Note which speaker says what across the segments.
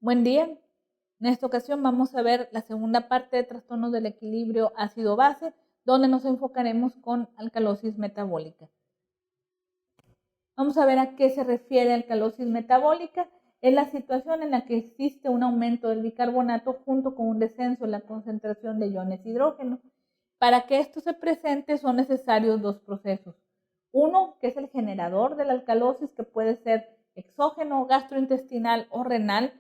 Speaker 1: Buen día. En esta ocasión vamos a ver la segunda parte de trastornos del equilibrio ácido-base, donde nos enfocaremos con alcalosis metabólica. Vamos a ver a qué se refiere alcalosis metabólica. Es la situación en la que existe un aumento del bicarbonato junto con un descenso en la concentración de iones hidrógeno. Para que esto se presente son necesarios dos procesos. Uno, que es el generador de la alcalosis, que puede ser exógeno, gastrointestinal o renal,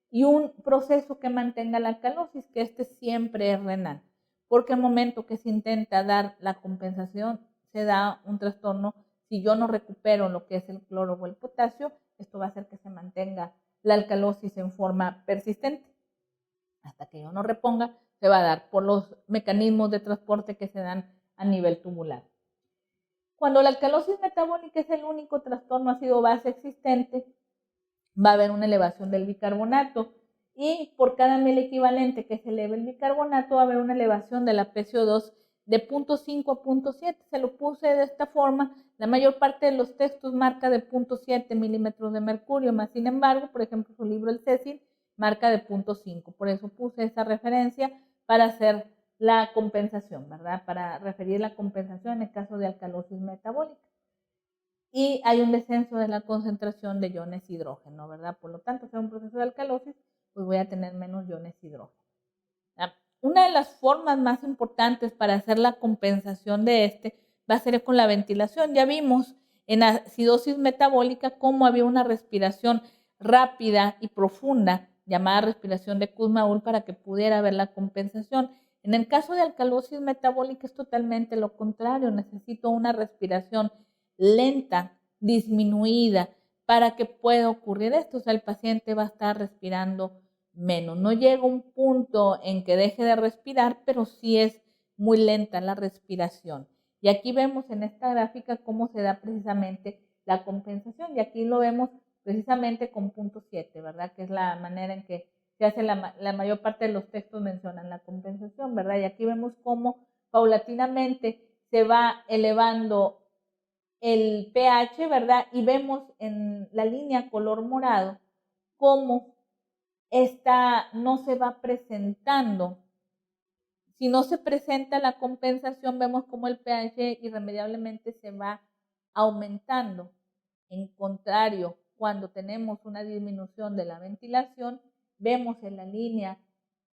Speaker 1: y un proceso que mantenga la alcalosis, que este siempre es renal, porque al momento que se intenta dar la compensación, se da un trastorno. Si yo no recupero lo que es el cloro o el potasio, esto va a hacer que se mantenga la alcalosis en forma persistente. Hasta que yo no reponga, se va a dar por los mecanismos de transporte que se dan a nivel tubular. Cuando la alcalosis metabólica es el único trastorno ácido-base existente, va a haber una elevación del bicarbonato y por cada mil equivalente que se eleve el bicarbonato va a haber una elevación de la PCO2 de 0.5 a 0.7. Se lo puse de esta forma. La mayor parte de los textos marca de 0.7 milímetros de mercurio, más sin embargo, por ejemplo, su libro El Cecil marca de 0.5. Por eso puse esa referencia para hacer la compensación, ¿verdad? Para referir la compensación en el caso de alcalosis metabólica. Y hay un descenso de la concentración de iones hidrógeno, ¿verdad? Por lo tanto, si es un proceso de alcalosis, pues voy a tener menos iones hidrógeno. Una de las formas más importantes para hacer la compensación de este va a ser con la ventilación. Ya vimos en acidosis metabólica cómo había una respiración rápida y profunda, llamada respiración de Kussmaul, para que pudiera haber la compensación. En el caso de alcalosis metabólica es totalmente lo contrario. Necesito una respiración lenta, disminuida, para que pueda ocurrir esto. O sea, el paciente va a estar respirando menos. No llega a un punto en que deje de respirar, pero sí es muy lenta la respiración. Y aquí vemos en esta gráfica cómo se da precisamente la compensación. Y aquí lo vemos precisamente con 0.7, ¿verdad? Que es la manera en que se hace la mayor parte de los textos mencionan la compensación, ¿verdad? Y aquí vemos cómo paulatinamente se va elevando el pH, ¿verdad? Y vemos en la línea color morado cómo esta no se va presentando. Si no se presenta la compensación, vemos cómo el pH irremediablemente se va aumentando. En contrario, cuando tenemos una disminución de la ventilación, vemos en la línea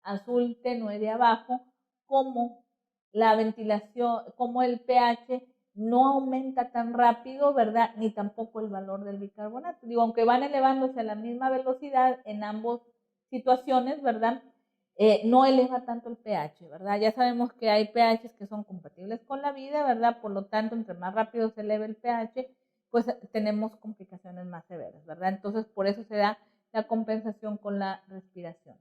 Speaker 1: azul tenue de abajo cómo la ventilación, cómo el pH no aumenta tan rápido, ¿verdad? Ni tampoco el valor del bicarbonato. Digo, aunque van elevándose a la misma velocidad en ambas situaciones, ¿verdad? No eleva tanto el pH, ¿verdad? Ya sabemos que hay pHs que son compatibles con la vida, ¿verdad? Por lo tanto, entre más rápido se eleve el pH, pues tenemos complicaciones más severas, ¿verdad? Entonces, por eso se da la compensación con la respiración.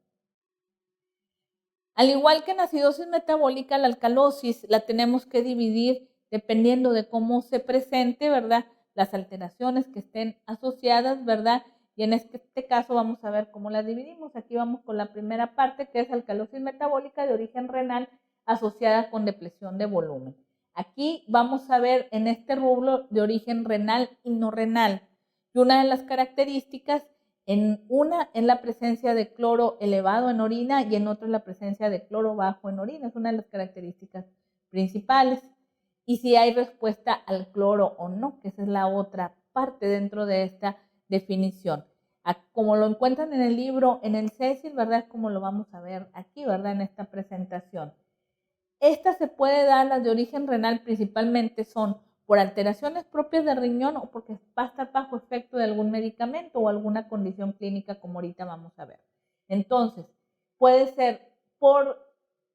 Speaker 1: Al igual que en acidosis metabólica, la alcalosis la tenemos que dividir dependiendo de cómo se presente, ¿verdad? Las alteraciones que estén asociadas, ¿verdad? Y en este caso vamos a ver cómo las dividimos. Aquí vamos con la primera parte, que es alcalosis metabólica de origen renal asociada con depresión de volumen. Aquí vamos a ver en este rubro de origen renal y no renal. Y una de las características, en una es la presencia de cloro elevado en orina y en otra es la presencia de cloro bajo en orina. Es una de las características principales. Y si hay respuesta al cloro o no, que esa es la otra parte dentro de esta definición. Como lo encuentran en el libro, en el Cecil, ¿verdad? Como lo vamos a ver aquí, ¿verdad? En esta presentación. Esta se puede dar, las de origen renal principalmente son por alteraciones propias del riñón o porque va a estar bajo efecto de algún medicamento o alguna condición clínica como ahorita vamos a ver. Entonces, puede ser por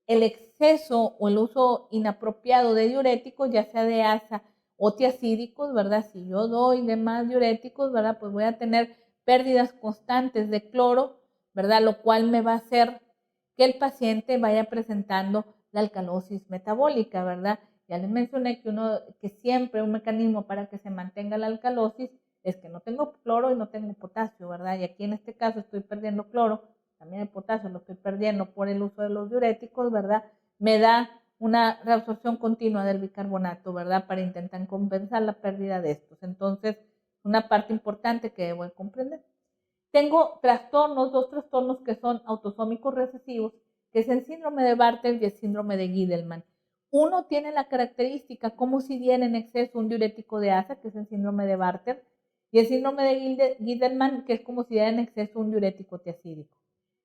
Speaker 1: el exceso o el uso inapropiado de diuréticos, ya sea de asa o tiacídicos, ¿verdad? Si yo doy de más diuréticos, ¿verdad? Pues voy a tener pérdidas constantes de cloro, ¿verdad? Lo cual me va a hacer que el paciente vaya presentando la alcalosis metabólica, ¿verdad? Ya les mencioné que siempre un mecanismo para que se mantenga la alcalosis es que no tengo cloro y no tengo potasio, ¿verdad? Y aquí en este caso estoy perdiendo cloro, también el potasio lo estoy perdiendo por el uso de los diuréticos, ¿verdad? Me da una reabsorción continua del bicarbonato, ¿verdad? Para intentar compensar la pérdida de estos. Entonces, una parte importante que debo comprender. tengo trastornos, dos trastornos que son autosómicos recesivos, que es el síndrome de Bartter y el síndrome de Guilderman. Uno tiene la característica como si diera en exceso un diurético de asa, que es el síndrome de Bartter, y el síndrome de Guilderman, que es como si diera en exceso un diurético tiacídico.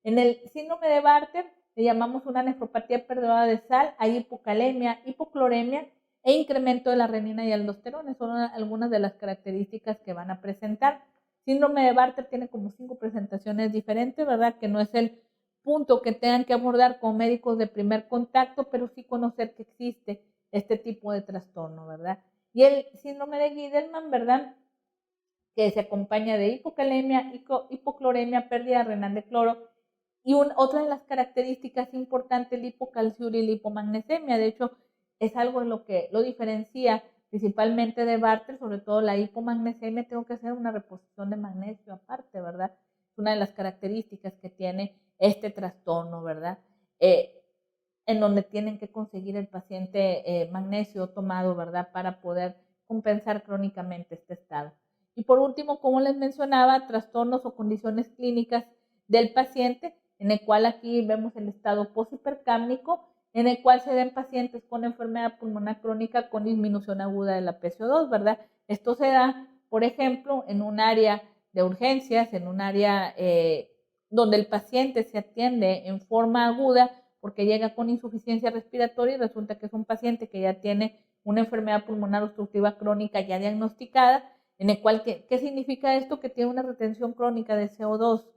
Speaker 1: En el síndrome de Bartter le llamamos una nefropatía perdedora de sal, hay hipocalemia, hipocloremia e incremento de la renina y aldosterona. Son algunas de las características que van a presentar. Síndrome de Bartter tiene como 5 presentaciones diferentes, ¿verdad? Que no es el punto que tengan que abordar como médicos de primer contacto, pero sí conocer que existe este tipo de trastorno, ¿verdad? Y el síndrome de Guilderman, ¿verdad? Que se acompaña de hipocalemia, hipocloremia, pérdida renal de cloro. Y otra de las características importantes, la hipocalciuria y la hipomagnesemia. De hecho, es algo en lo que lo diferencia principalmente de Bartter, sobre todo la hipomagnesemia. Tengo que hacer una reposición de magnesio aparte, ¿verdad? Es una de las características que tiene este trastorno, ¿verdad? En donde tienen que conseguir el paciente magnesio tomado, ¿verdad? Para poder compensar crónicamente este estado. Y por último, como les mencionaba, trastornos o condiciones clínicas del paciente, en el cual aquí vemos el estado poshipercámnico, en el cual se ven pacientes con enfermedad pulmonar crónica con disminución aguda de la PCO2, ¿verdad? Esto se da, por ejemplo, en un área de urgencias, en un área donde el paciente se atiende en forma aguda porque llega con insuficiencia respiratoria y resulta que es un paciente que ya tiene una enfermedad pulmonar obstructiva crónica ya diagnosticada, en el cual, ¿qué significa esto? Que tiene una retención crónica de CO2,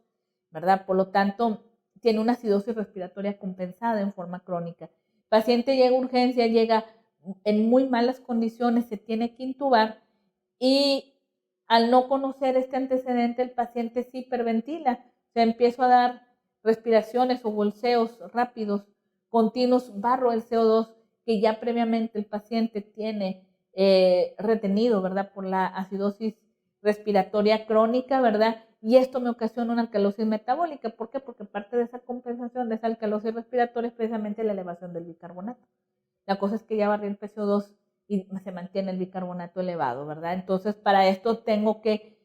Speaker 1: ¿verdad? Por lo tanto, tiene una acidosis respiratoria compensada en forma crónica. El paciente llega a urgencia, llega en muy malas condiciones, se tiene que intubar y al no conocer este antecedente, el paciente se hiperventila, o sea, empiezo a dar respiraciones o bolseos rápidos, continuos, barro el CO2 que ya previamente el paciente tiene retenido, ¿verdad? Por la acidosis respiratoria crónica, ¿verdad? Y esto me ocasiona una alcalosis metabólica. ¿Por qué? Porque parte de esa compensación de esa alcalosis respiratoria es precisamente la elevación del bicarbonato. La cosa es que ya barrí el PCO2 y se mantiene el bicarbonato elevado, ¿verdad? Entonces, para esto tengo que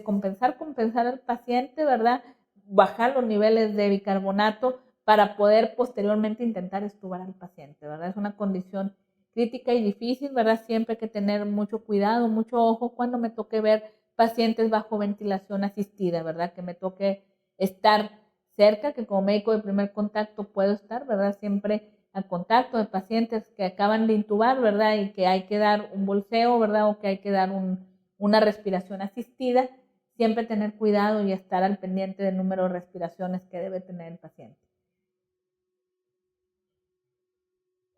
Speaker 1: compensar al paciente, ¿verdad? Bajar los niveles de bicarbonato para poder posteriormente intentar extubar al paciente, ¿verdad? Es una condición crítica y difícil, ¿verdad? Siempre hay que tener mucho cuidado, mucho ojo cuando me toque ver pacientes bajo ventilación asistida, ¿verdad? Que me toque estar cerca, que como médico de primer contacto puedo estar, ¿verdad? Siempre al contacto de pacientes que acaban de intubar, ¿verdad? Y que hay que dar un bolseo, ¿verdad? O que hay que dar una respiración asistida, siempre tener cuidado y estar al pendiente del número de respiraciones que debe tener el paciente.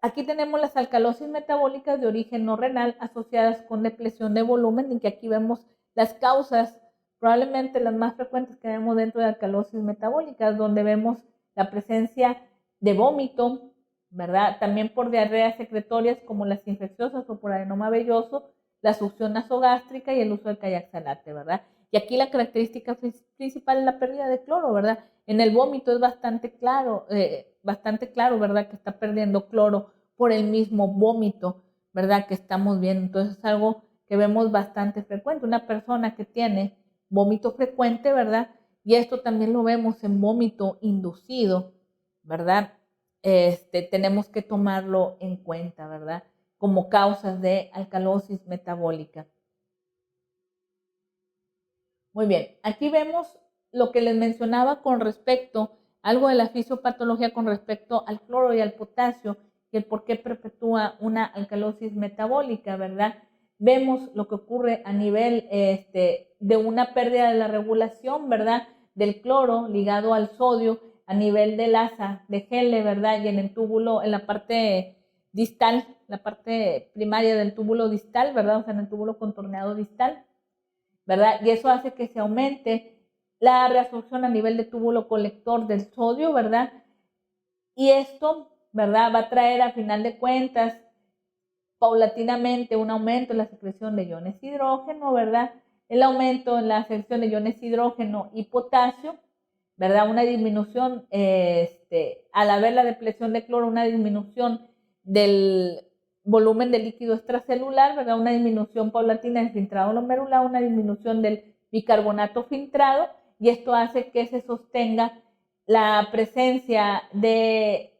Speaker 1: Aquí tenemos las alcalosis metabólicas de origen no renal asociadas con depresión de volumen, y que aquí vemos las causas, probablemente las más frecuentes que vemos dentro de alcalosis metabólicas, donde vemos la presencia de vómito, ¿verdad? También por diarreas secretorias como las infecciosas o por adenoma velloso, la succión nasogástrica y el uso del Kayaxalate, ¿verdad? Y aquí la característica principal es la pérdida de cloro, ¿verdad? En el vómito es bastante claro, ¿verdad? Que está perdiendo cloro por el mismo vómito, ¿verdad? Que estamos viendo. Entonces es algo que vemos bastante frecuente. Una persona que tiene vómito frecuente, ¿verdad? Y esto también lo vemos en vómito inducido, ¿verdad? Tenemos que tomarlo en cuenta, ¿verdad? Como causas de alcalosis metabólica. Muy bien, aquí vemos lo que les mencionaba con respecto, algo de la fisiopatología con respecto al cloro y al potasio, y el por qué perpetúa una alcalosis metabólica, ¿verdad? Vemos lo que ocurre a nivel de una pérdida de la regulación, ¿verdad? Del cloro ligado al sodio a nivel del asa de Henle, ¿verdad? Y en el túbulo, en la parte distal, la parte primaria del túbulo distal, ¿verdad? O sea, en el túbulo contorneado distal, ¿verdad? Y eso hace que se aumente la reabsorción a nivel de túbulo colector del sodio, ¿verdad? Y esto, ¿verdad? Va a traer a final de cuentas paulatinamente un aumento en la secreción de iones hidrógeno, ¿verdad? El aumento en la secreción de iones hidrógeno y potasio, ¿verdad? Una disminución, al haber la depleción de cloro, una disminución del volumen de líquido extracelular, ¿verdad? Una disminución paulatina del filtrado glomerular, una disminución del bicarbonato filtrado y esto hace que se sostenga la presencia de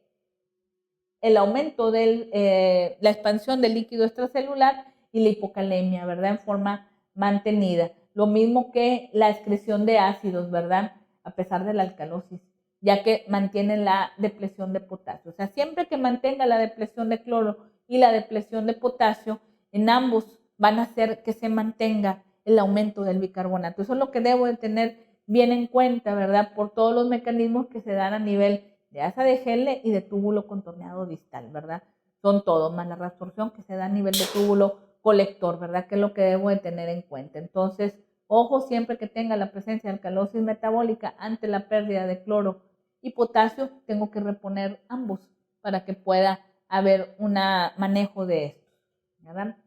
Speaker 1: el aumento de la expansión del líquido extracelular y la hipocalemia, ¿verdad? En forma mantenida. Lo mismo que la excreción de ácidos, ¿verdad? A pesar de la alcalosis, ya que mantienen la depleción de potasio. O sea, siempre que mantenga la depleción de cloro y la depleción de potasio, en ambos van a hacer que se mantenga el aumento del bicarbonato. Eso es lo que debo de tener bien en cuenta, ¿verdad? Por todos los mecanismos que se dan a nivel de asa de Henle y de túbulo contorneado distal, ¿verdad? Son todos, más la reabsorción que se da a nivel de túbulo colector, ¿verdad? Que es lo que debo de tener en cuenta. Entonces, ojo siempre que tenga la presencia de alcalosis metabólica ante la pérdida de cloro y potasio, tengo que reponer ambos para que pueda haber un manejo de esto, ¿verdad?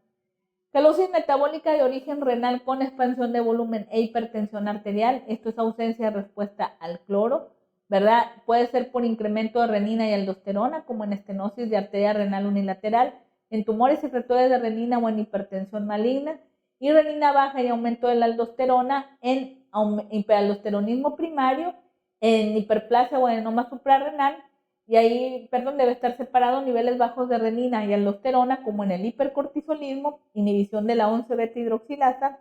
Speaker 1: Alcalosis metabólica de origen renal con expansión de volumen e hipertensión arterial. Esto es ausencia de respuesta al cloro, ¿verdad? Puede ser por incremento de renina y aldosterona, como en estenosis de arteria renal unilateral, en tumores secretores de renina o en hipertensión maligna, y renina baja y aumento de la aldosterona en hiperaldosteronismo primario, en hiperplasia o adenoma suprarrenal. Y ahí, debe estar separado niveles bajos de renina y aldosterona, como en el hipercortisolismo, inhibición de la 11-beta-hidroxilasa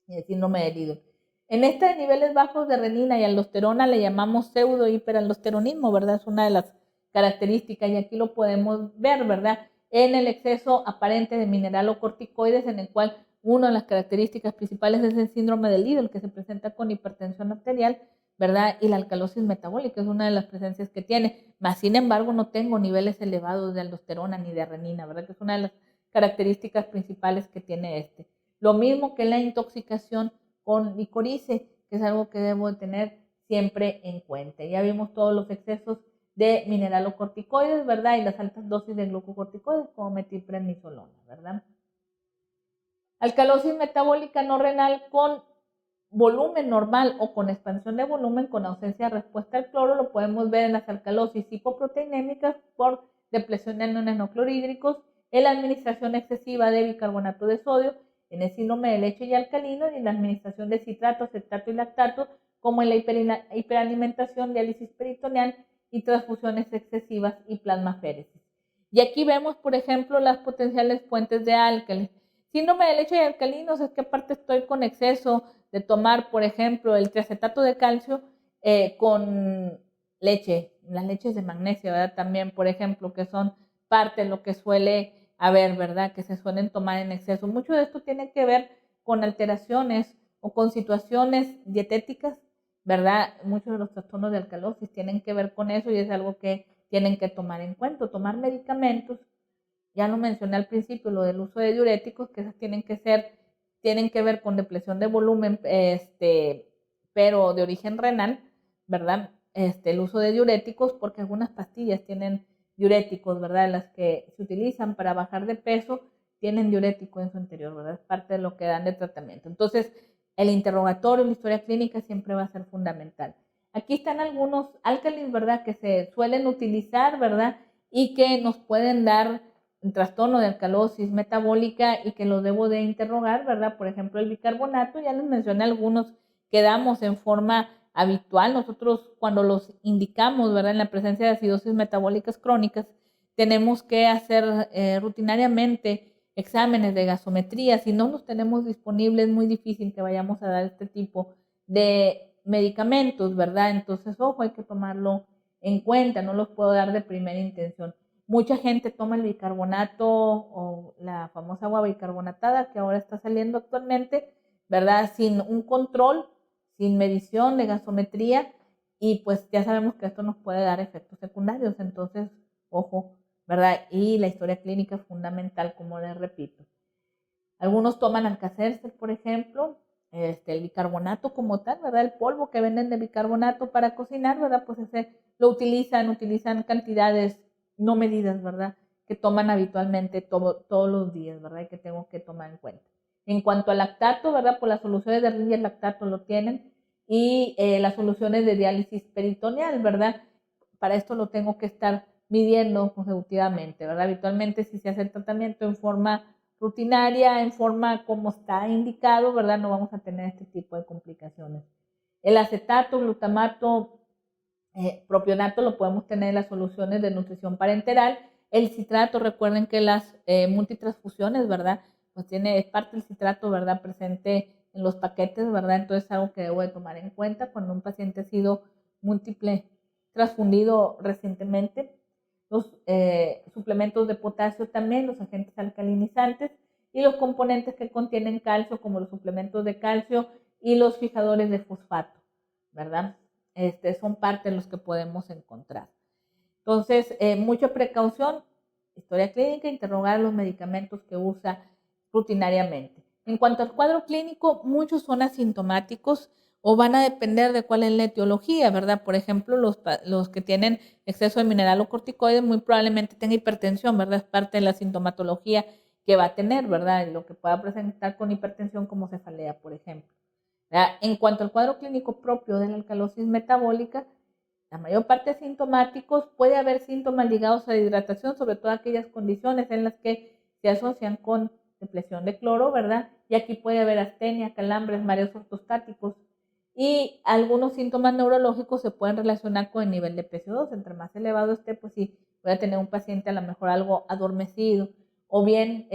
Speaker 1: y el síndrome de Liddle. En este niveles bajos de renina y aldosterona le llamamos pseudo hiperaldosteronismo, ¿verdad? Es una de las características y aquí lo podemos ver, ¿verdad? En el exceso aparente de mineralocorticoides, en el cual una de las características principales es el síndrome de Liddle, que se presenta con hipertensión arterial, ¿verdad? Y la alcalosis metabólica es una de las presencias que tiene, mas sin embargo no tengo niveles elevados de aldosterona ni de renina, ¿verdad? Que es una de las características principales que tiene este. Lo mismo que la intoxicación con licorice, que es algo que debo tener siempre en cuenta. Ya vimos todos los excesos de mineralocorticoides, ¿verdad? Y las altas dosis de glucocorticoides como metilprednisolona, ¿verdad? Alcalosis metabólica no renal con volumen normal o con expansión de volumen con ausencia de respuesta al cloro, lo podemos ver en las alcalosis hipoproteinémicas por depleción de iones clorhídricos, en la administración excesiva de bicarbonato de sodio, en el síndrome de leche y alcalino, y en la administración de citrato, acetato y lactato, como en la hiperalimentación, diálisis peritoneal y transfusiones excesivas y plasmaféresis. Y aquí vemos, por ejemplo, las potenciales fuentes de álcalis. Síndrome de leche y alcalinos es que aparte estoy con exceso de tomar, por ejemplo, el triacetato de calcio con leche, las leches de magnesia, ¿verdad? También, por ejemplo, que son parte de lo que suele haber, ¿verdad? Que se suelen tomar en exceso. Mucho de esto tiene que ver con alteraciones o con situaciones dietéticas, ¿verdad? Muchos de los trastornos de alcalosis tienen que ver con eso y es algo que tienen que tomar en cuenta. Tomar medicamentos, ya lo mencioné al principio, lo del uso de diuréticos, que esas tienen que ver con depresión de volumen, pero de origen renal, ¿verdad? El uso de diuréticos, porque algunas pastillas tienen diuréticos, ¿verdad? Las que se utilizan para bajar de peso tienen diurético en su interior, ¿verdad? Es parte de lo que dan de tratamiento. Entonces, el interrogatorio, la historia clínica siempre va a ser fundamental. Aquí están algunos álcalis, ¿verdad? Que se suelen utilizar, ¿verdad? Y que nos pueden dar un trastorno de alcalosis metabólica y que lo debo de interrogar, ¿verdad? Por ejemplo, el bicarbonato, ya les mencioné algunos que damos en forma habitual. Nosotros cuando los indicamos, ¿verdad? En la presencia de acidosis metabólicas crónicas, tenemos que hacer rutinariamente exámenes de gasometría. Si no los tenemos disponibles, es muy difícil que vayamos a dar este tipo de medicamentos, ¿verdad? Entonces, ojo, hay que tomarlo en cuenta, no los puedo dar de primera intención. Mucha gente toma el bicarbonato o la famosa agua bicarbonatada que ahora está saliendo actualmente, ¿verdad? Sin un control, sin medición de gasometría y pues ya sabemos que esto nos puede dar efectos secundarios, entonces, ojo, ¿verdad? Y la historia clínica es fundamental, como les repito. Algunos toman Alka-Seltzer, por ejemplo, el bicarbonato como tal, ¿verdad? El polvo que venden de bicarbonato para cocinar, ¿verdad? Pues ese lo utilizan cantidades no medidas, ¿verdad? Que toman habitualmente todos los días, ¿verdad? Y que tengo que tomar en cuenta. En cuanto al lactato, ¿verdad? Pues las soluciones de Ringier el lactato lo tienen y las soluciones de diálisis peritoneal, ¿verdad? Para esto lo tengo que estar midiendo consecutivamente, ¿verdad? Habitualmente si se hace el tratamiento en forma rutinaria, en forma como está indicado, ¿verdad? No vamos a tener este tipo de complicaciones. El acetato, glutamato, propionato lo podemos tener en las soluciones de nutrición parenteral. El citrato, recuerden que las multitransfusiones, ¿verdad? Pues es parte del citrato, ¿verdad? Presente en los paquetes, ¿verdad? Entonces es algo que debo de tomar en cuenta cuando un paciente ha sido múltiple transfundido recientemente. Los suplementos de potasio también, los agentes alcalinizantes y los componentes que contienen calcio, como los suplementos de calcio y los fijadores de fosfato, ¿verdad? Son parte de los que podemos encontrar. Entonces, mucha precaución, historia clínica, interrogar los medicamentos que usa rutinariamente. En cuanto al cuadro clínico, muchos son asintomáticos o van a depender de cuál es la etiología, ¿verdad? Por ejemplo, los que tienen exceso de mineralocorticoides muy probablemente tengan hipertensión, ¿verdad? Es parte de la sintomatología que va a tener, ¿verdad? Lo que pueda presentar con hipertensión como cefalea, por ejemplo. En cuanto al cuadro clínico propio de la alcalosis metabólica, la mayor parte de sintomáticos, puede haber síntomas ligados a la hidratación, sobre todo aquellas condiciones en las que se asocian con depresión de cloro, ¿verdad? Y aquí puede haber astenia, calambres, mareos ortostáticos y algunos síntomas neurológicos se pueden relacionar con el nivel de PCO2. Entre más elevado esté, pues sí, voy a tener un paciente a lo mejor algo adormecido o bien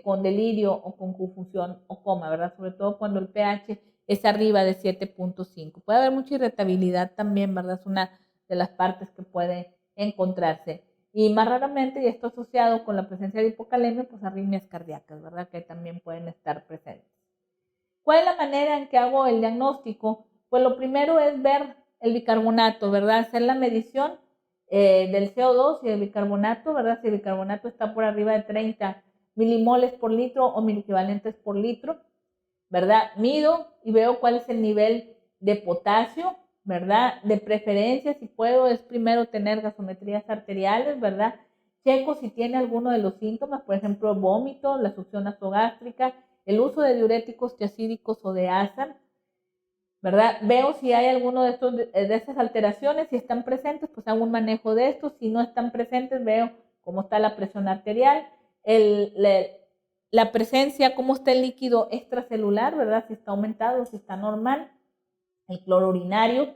Speaker 1: con delirio o con confusión o coma, ¿verdad? Sobre todo cuando el pH es arriba de 7.5. Puede haber mucha irritabilidad también, ¿verdad? Es una de las partes que puede encontrarse. Y más raramente, y esto asociado con la presencia de hipocalemia, pues arritmias cardíacas, ¿verdad? Que también pueden estar presentes. ¿Cuál es la manera en que hago el diagnóstico? Pues lo primero es ver el bicarbonato, ¿verdad? Hacer la medición del CO2 y el bicarbonato, ¿verdad? Si el bicarbonato está por arriba de 30 milimoles por litro o miliequivalentes por litro, ¿verdad? Mido y veo cuál es el nivel de potasio, ¿verdad? De preferencia, si puedo, es primero tener gasometrías arteriales, ¿verdad? Checo si tiene alguno de los síntomas, por ejemplo, vómito, la succión nasogástrica, el uso de diuréticos tiacídicos o de ASA, ¿verdad? Veo si hay alguno de estas alteraciones, si están presentes, pues hago un manejo de estos, si no están presentes, veo cómo está la presión arterial, la presencia, cómo está el líquido extracelular, ¿verdad? Si está aumentado, si está normal, el cloro urinario.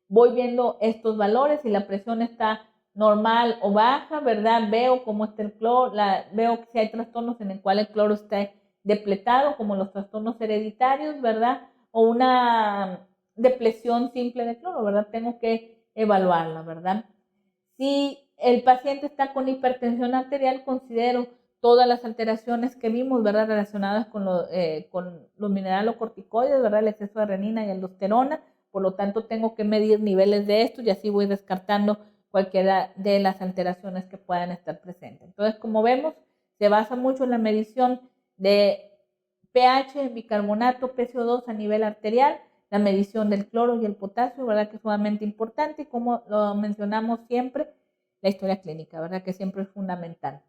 Speaker 1: Voy viendo estos valores, si la presión está normal o baja, ¿verdad? Veo cómo está el cloro, veo si hay trastornos en el cual el cloro está depletado, como los trastornos hereditarios, ¿verdad? O una depresión simple de cloro, ¿verdad? Tengo que evaluarla, ¿verdad? Si el paciente está con hipertensión arterial, considero todas las alteraciones que vimos, ¿verdad? Relacionadas con los mineralocorticoides, ¿verdad? El exceso de renina y aldosterona. Por lo tanto, tengo que medir niveles de estos y así voy descartando cualquiera de las alteraciones que puedan estar presentes. Entonces, como vemos, se basa mucho en la medición de pH, bicarbonato, PCO2 a nivel arterial, la medición del cloro y el potasio, ¿verdad? Que es sumamente importante y como lo mencionamos siempre, la historia clínica, ¿verdad? Que siempre es fundamental.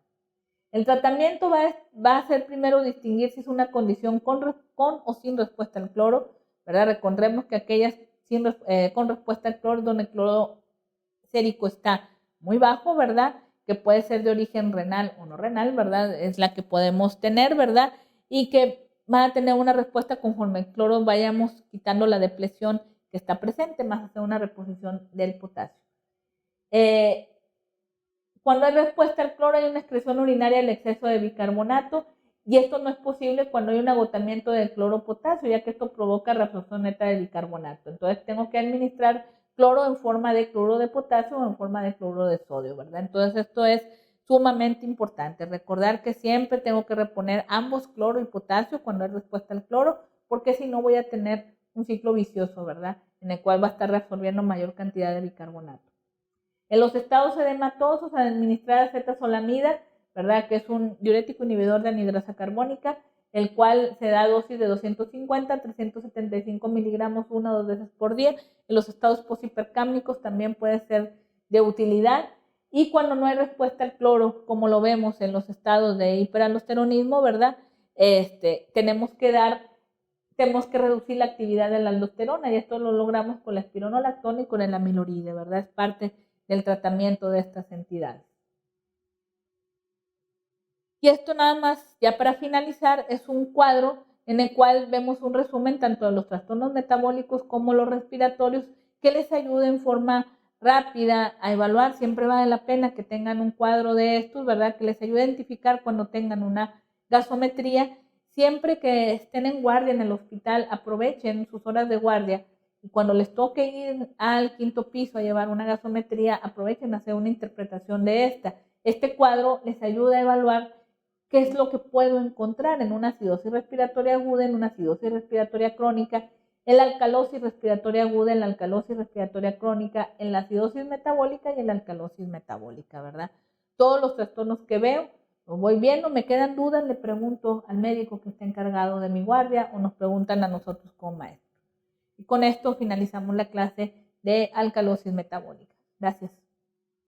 Speaker 1: El tratamiento va a ser primero distinguir si es una condición con o sin respuesta al cloro, ¿verdad? Recordemos que aquellas con respuesta al cloro, donde el cloro sérico está muy bajo, ¿verdad? Que puede ser de origen renal o no renal, ¿verdad? Es la que podemos tener, ¿verdad? Y que van a tener una respuesta conforme el cloro vayamos quitando la depresión que está presente, más hacia una reposición del potasio. Cuando hay respuesta al cloro hay una excreción urinaria del exceso de bicarbonato y esto no es posible cuando hay un agotamiento del cloro-potasio, ya que esto provoca reabsorción neta de bicarbonato. Entonces tengo que administrar cloro en forma de cloro de potasio o en forma de cloro de sodio, ¿verdad? Entonces esto es sumamente importante. Recordar que siempre tengo que reponer ambos cloro y potasio cuando hay respuesta al cloro, porque si no voy a tener un ciclo vicioso, ¿verdad? En el cual va a estar reabsorbiendo mayor cantidad de bicarbonato. En los estados edematosos, administrar acetazolamida, ¿verdad? Que es un diurético inhibidor de anhidrasa carbónica, el cual se da dosis de 250 a 375 miligramos 1 o 2 veces por día. En los estados poshipercámnicos también puede ser de utilidad. Y cuando no hay respuesta al cloro, como lo vemos en los estados de hiperaldosteronismo, ¿verdad? Tenemos que reducir la actividad de la aldosterona y esto lo logramos con la espironolactona y con el amiloride, ¿verdad? Es parte del tratamiento de estas entidades. Y esto nada más, ya para finalizar, es un cuadro en el cual vemos un resumen tanto de los trastornos metabólicos como los respiratorios, que les ayude en forma rápida a evaluar. Siempre vale la pena que tengan un cuadro de estos, ¿verdad? Que les ayude a identificar cuando tengan una gasometría. Siempre que estén en guardia en el hospital, aprovechen sus horas de guardia y cuando les toque ir al 5.º piso a llevar una gasometría, aprovechen a hacer una interpretación de esta. Este cuadro les ayuda a evaluar qué es lo que puedo encontrar en una acidosis respiratoria aguda, en una acidosis respiratoria crónica, en la alcalosis respiratoria aguda, en la alcalosis respiratoria crónica, en la acidosis metabólica y en la alcalosis metabólica, ¿verdad? Todos los trastornos que veo, los voy viendo, me quedan dudas, le pregunto al médico que está encargado de mi guardia o nos preguntan a nosotros como maestros. Y con esto finalizamos la clase de alcalosis metabólica. Gracias.